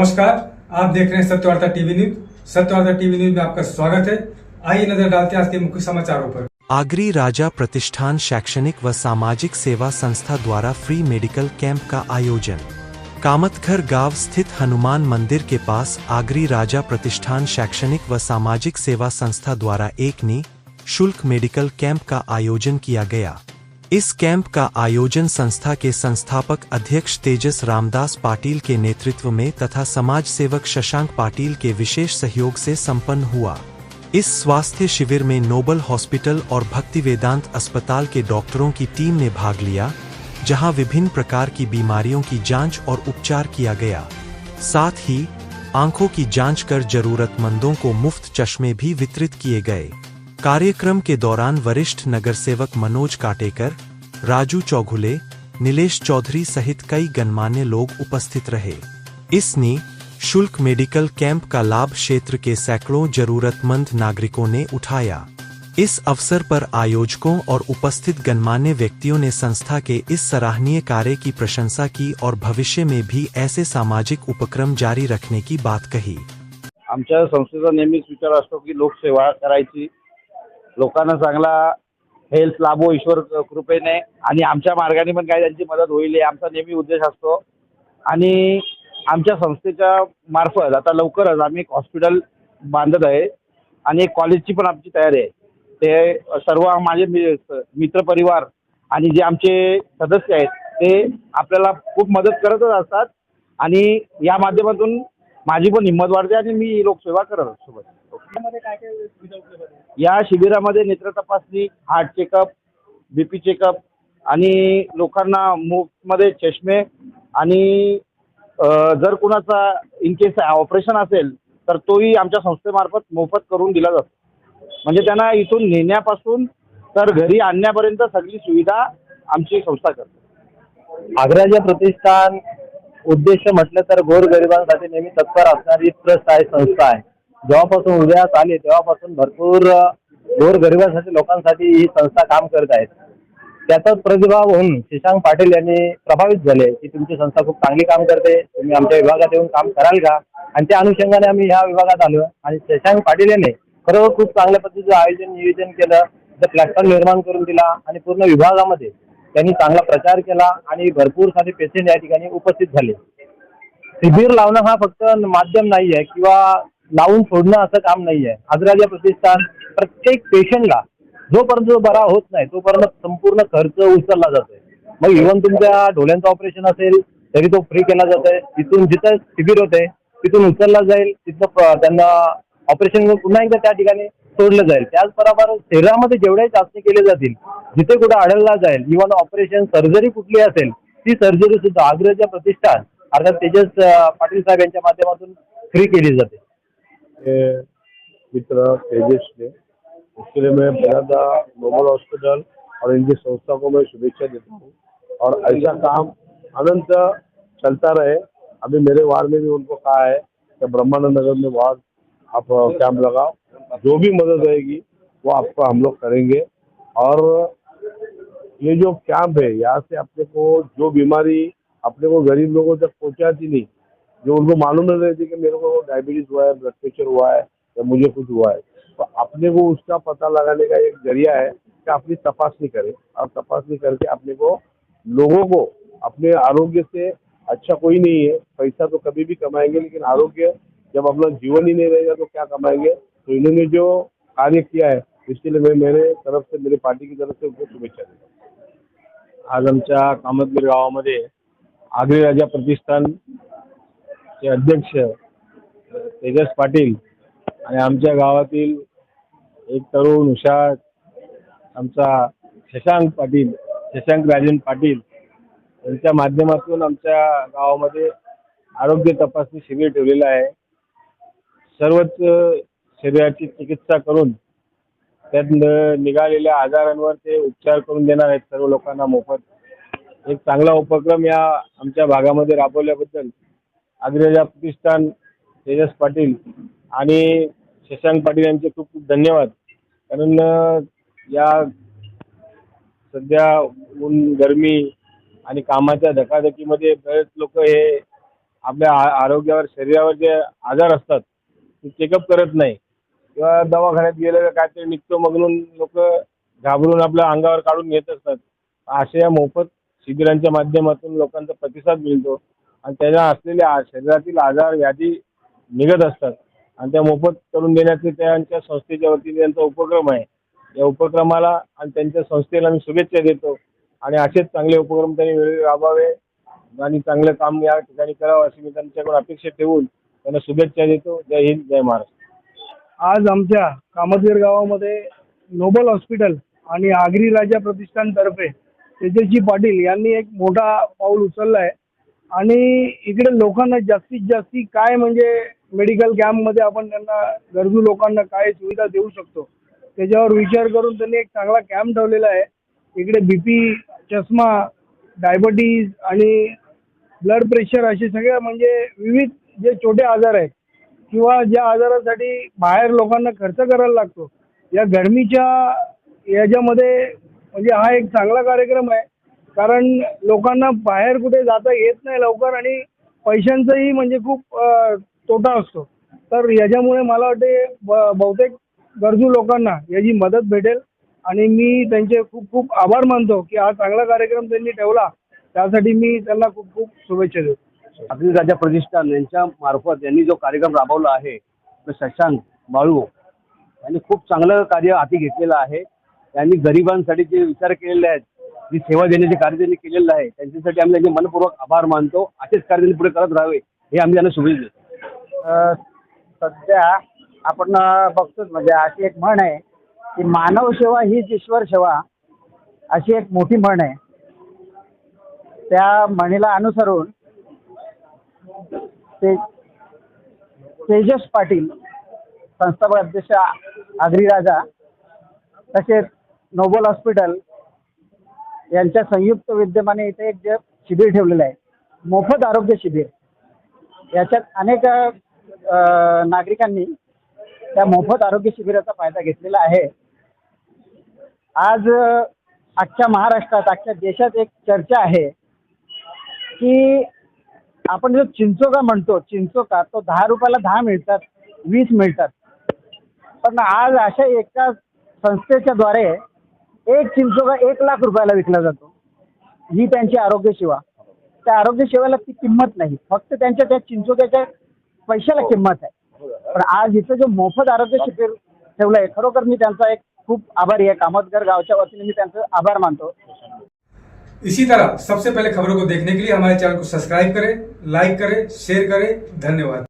नमस्कार, आप देख रहे हैं Satyavarta TV news. Satyavarta TV news में आपका स्वागत है। आइए नजर डालते हैं आज के मुख्य समाचारों पर। आगरी राजा प्रतिष्ठान शैक्षणिक व सामाजिक सेवा संस्था द्वारा फ्री मेडिकल कैंप का आयोजन। कामतघर गांव स्थित हनुमान मंदिर के पास आगरी राजा प्रतिष्ठान शैक्षणिक व सामाजिक सेवा संस्था द्वारा एक निःशुल्क मेडिकल कैंप का आयोजन किया गया। इस कैंप का आयोजन संस्था के संस्थापक अध्यक्ष तेजस रामदास पाटिल के नेतृत्व में तथा समाज सेवक शशांक पाटिल के विशेष सहयोग से संपन्न हुआ। इस स्वास्थ्य शिविर में नोबल हॉस्पिटल और भक्ति वेदांत अस्पताल के डॉक्टरों की टीम ने भाग लिया, जहां विभिन्न प्रकार की बीमारियों की जांच और उपचार किया गया। साथ ही आंखों की जांच कर जरूरतमंदों को मुफ्त चश्मे भी वितरित किए गए। कार्यक्रम के दौरान वरिष्ठ नगर सेवक मनोज काटेकर, राजू चौघुले, नीलेश चौधरी सहित कई गणमान्य लोग उपस्थित रहे। इस निःशुल्क मेडिकल कैंप का लाभ क्षेत्र के सैकड़ों जरूरतमंद नागरिकों ने उठाया। इस अवसर पर आयोजकों और उपस्थित गणमान्य व्यक्तियों ने संस्था के इस सराहनीय कार्य की प्रशंसा की और भविष्य में भी ऐसे सामाजिक उपक्रम जारी रखने की बात कही। आमच्या संस्थेचा नेहमीच विचार असतो की लोकसेवा करायची, लोकांना चांगला हेल्थ लाभो ईश्वर कृपेने आणि आमच्या मार्गाने पण काही त्यांची मदत होईल हे आमचा नेहमी उद्देश असतो। आणि आमच्या संस्थेच्या मार्फत आता लवकरच आम्ही एक हॉस्पिटल बांधत आहे आणि एक कॉलेजची पण आमची तयारी आहे। ते सर्व माझे मित्रपरिवार आणि जे आमचे सदस्य आहेत ते आपल्याला खूप मदत करतच असतात आणि या माध्यमातून माझी पण हिंमत वाढते आणि मी लोकसेवा करत असतो। या शिबिरामध्ये नेत्र तपासणी, हार्ट चेकअप, बीपी चेकअप आणि लोकांना मुफ्तमध्ये चष्मे आणि जर कुणाचा इन केस ऑपरेशन असेल तर तोही आमच्या संस्थेमार्फत मोफत करून दिला जातो। म्हणजे त्यांना इथून नेण्यापासून तर घरी आणण्यापर्यंत सगळी सुविधा आमची संस्था करते। आग्राजा प्रतिष्ठान उद्देश म्हटलं तर गोरगरिबांसाठी नेहमी तत्पर असणारी ट्रस्ट आहे, संस्था आहे। जेव्हापासून उदयास आले तेव्हापासून भरपूर गोरगरिबांसाठी लोकांसाठी ही संस्था काम करत आहे। त्याचाच प्रतिभाव होऊन शशांक पाटील यांनी प्रभावित झाले की तुमची संस्था खूप चांगली काम करते, तुम्ही आमच्या विभागात येऊन काम कराल का? आणि त्या अनुषंगाने आम्ही ह्या विभागात आलो आणि शशांक पाटील यांनी खरोखर खूप चांगल्या पद्धतीचं नियोजन केलं, प्लॅटफॉर्म निर्माण करून दिला आणि पूर्ण विभागामध्ये त्यांनी चांगला प्रचार केला आणि भरपूर सारे पेशंट या ठिकाणी उपस्थित झाले। शिबिर लावणं हा फक्त माध्यम नाही आहे किंवा लावून सोडणं असं काम नाही आहे। आग्राजा प्रतिष्ठान प्रत्येक पेशंटला जोपर्यंत बरा होत नाही तोपर्यंत संपूर्ण खर्च उचलला जातोय। मग इव्हन तुमच्या डोळ्यांचं ऑपरेशन असेल तरी तो फ्री केला जातोय। तिथून जिथं शिबिर होते तिथून उचलला जाईल, तिथं त्यांना ऑपरेशन पुन्हा एकदा त्या ठिकाणी सोडलं जाईल। त्याचबरोबर शरीरामध्ये जेवढ्याही चाचणी केले जातील, जिथे कुठे आढळला जाईल, इव्हन ऑपरेशन सर्जरी कुठली असेल ती सर्जरी सुद्धा आग्राजा प्रतिष्ठान अर्थात तेजस पाटील साहेब यांच्या माध्यमातून फ्री केली जाते। मित्र तेजस ने उसके लिए मैं बेहदा नोबल हॉस्पिटल और इनकी संस्था को मैं शुभेच्छा देता हूँ और ऐसा काम अनंत चलता रहे। अभी मेरे वार्ड में भी उनको कहा है कि ब्रह्मानंद नगर में वार्ड आप कैंप लगाओ, जो भी मदद रहेगी वो आपको हम लोग करेंगे। और ये जो कैंप है यहाँ से अपने को जो बीमारी अपने को गरीब लोगों तक पहुँचाती नहीं, जो उनको मालूम नहीं रहती कि मेरे को डायबिटीज हुआ है, ब्लड प्रेशर हुआ है या मुझे कुछ हुआ है, तो अपने को उसका पता लगाने का एक जरिया है कि अपनी तपासनी करें और तपासनी करके अपने को लोगों को अपने आरोग्य से अच्छा कोई नहीं है। पैसा तो कभी भी कमाएंगे लेकिन आरोग्य जब अपना जीवन ही नहीं रहेगा तो क्या कमाएंगे। तो इन्होंने जो कार्य किया है इसके लिए मैं मेरे तरफ से, मेरी पार्टी की तरफ से उनको शुभेच्छा देता हूँ। आज आमच्या कामतघर गावामध्ये आगरी राजा प्रतिष्ठान चे अध्यक्ष तेजस पाटील आणि आमच्या गावातील एक तरुण हुशार आमचा शशांक राजन पाटील यांच्या माध्यमातून आमच्या गावामध्ये आरोग्य तपासणी शिबिर ठेवलेलं आहे। सर्वच शरीराची चिकित्सा करून त्यात निघालेल्या आजारांवर ते उपचार करून देणार आहेत सर्व लोकांना मोफत। एक चांगला उपक्रम या आमच्या भागामध्ये राबवल्याबद्दल आग्राजा प्रतिष्ठान, तेजस पाटील आणि शशांक पाटील यांचे खूप खूप धन्यवाद। कारण या सध्या ऊन, गरमी आणि कामाच्या धकाधकीमध्ये बरेच लोक हे आपल्या आरोग्यावर शरीरावर जे आजार असतात ते चेकअप करत नाही किंवा दवाखान्यात गेलं तर काहीतरी निघतो म्हणून लोक घाबरून आपल्या अंगावर काढून घेत असतात. अशा मोफत शिबिरांच्या माध्यमातून लोकांचा प्रतिसाद मिळतो आणि त्यांना असलेले शरीरातील आजार व्याधी निघत असतात आणि त्या मोफत करून देण्याचे त्यांच्या संस्थेच्या वतीने त्यांचा उपक्रम आहे. या उपक्रमाला आणि त्यांच्या संस्थेला मी शुभेच्छा देतो आणि असेच चांगले उपक्रम त्यांनी वेळोवेळी राबवावे आणि चांगलं काम या ठिकाणी करावं अशी मी त्यांच्याकडून अपेक्षा ठेवून त्यांना शुभेच्छा देतो. जय हिंद, जय महाराष्ट्र. आज आमच्या कामतघर गावामध्ये नोबल हॉस्पिटल आणि आगरी राजा प्रतिष्ठानतर्फे तेजस्वी पाटील यांनी एक मोठा पाऊल उचलला आहे आणि इकडे लोकांना जास्तीत जास्त काय म्हणजे मेडिकल कॅम्पमध्ये आपण त्यांना गरजू लोकांना काय सुविधा देऊ शकतो त्याच्यावर विचार करून त्यांनी एक चांगला कॅम्प ठेवलेला आहे. इकडे बीपी, चष्मा, डायबिटीज आणि ब्लड प्रेशर असे सगळे म्हणजे विविध जे छोटे आजार आहेत किंवा ज्या आजारासाठी बाहेर लोकांना खर्च करायला लागतो या गरमीच्या याच्यामध्ये म्हणजे हा एक चांगला कार्यक्रम आहे. कारण लोकांना बाहेर कुठे जाता येत नाही लवकर आणि पैशांचाही म्हणजे खूप तोटा असतो. तर याच्यामुळे मला वाटते बहुतेक गरजू लोकांना याची मदत भेटेल आणि मी त्यांचे खूप खूप आभार मानतो की हा चांगला कार्यक्रम त्यांनी ठेवला त्यासाठी मी त्यांना खूप खूप शुभेच्छा देतो. आगरी राजा प्रतिष्ठान यांच्या मार्फत यांनी जो कार्यक्रम राबवला आहे तो शशांक बाळू यांनी खूप चांगलं कार्य हाती घेतलेलं आहे. त्यांनी गरिबांसाठी जे विचार केलेले आहेत, जी सेवा देण्याचे कार्य त्यांनी केलेलं आहे त्यांच्यासाठी आम्ही त्यांचे मनपूर्वक आभार मानतो. असेच कार्य त्यांनी पुढे करत राहावे हे आम्ही त्यांना शुभेच्छा देतो. सध्या आपण बघतोच म्हणजे अशी एक म्हण आहे की मानव सेवा हीच ईश्वर सेवा अशी एक मोठी म्हण आहे. त्या म्हणीला अनुसरून तेजस पाटील संस्थापक अध्यक्ष आगरी राजा तसेच नोबल हॉस्पिटल यांच्या संयुक्त विद्यमाने इथे एक जे शिबिर ठेवलेलं आहे मोफत आरोग्य शिबिर. याच्यात अनेक नागरिकांनी त्या मोफत आरोग्य शिबिराचा फायदा घेतलेला आहे. आज अख्ख्या महाराष्ट्रात अख्ख्या देशात एक चर्चा आहे की आपण जो चिंचोका म्हणतो चिंचोका तो 10 रुपयाला 10 मिळतात 20 मिळतात. पण आज अशा एका संस्थेच्या द्वारे एक चिंचोका 1 लाख रुपयाला विकला जातो. ही त्यांची आरोग्य सेवा. त्या आरोग्य सेवेला ती किंमत नाही, फक्त त्यांच्या त्या चिंचोक्याच्या पैशाला किंमत आहे. पण आज इथं जो मोफत आरोग्य शिबिर ठेवलं आहे खरोखर मी त्यांचा एक खूप आभारी आहे. कामतघर गावच्या वतीने मी त्यांचा आभार मानतो. इसी तरह सबसे पहले खबरों को देखने के लिए हमारे चैनल को सब्सक्राइब करें, लाइक करें, शेयर करें. धन्यवाद.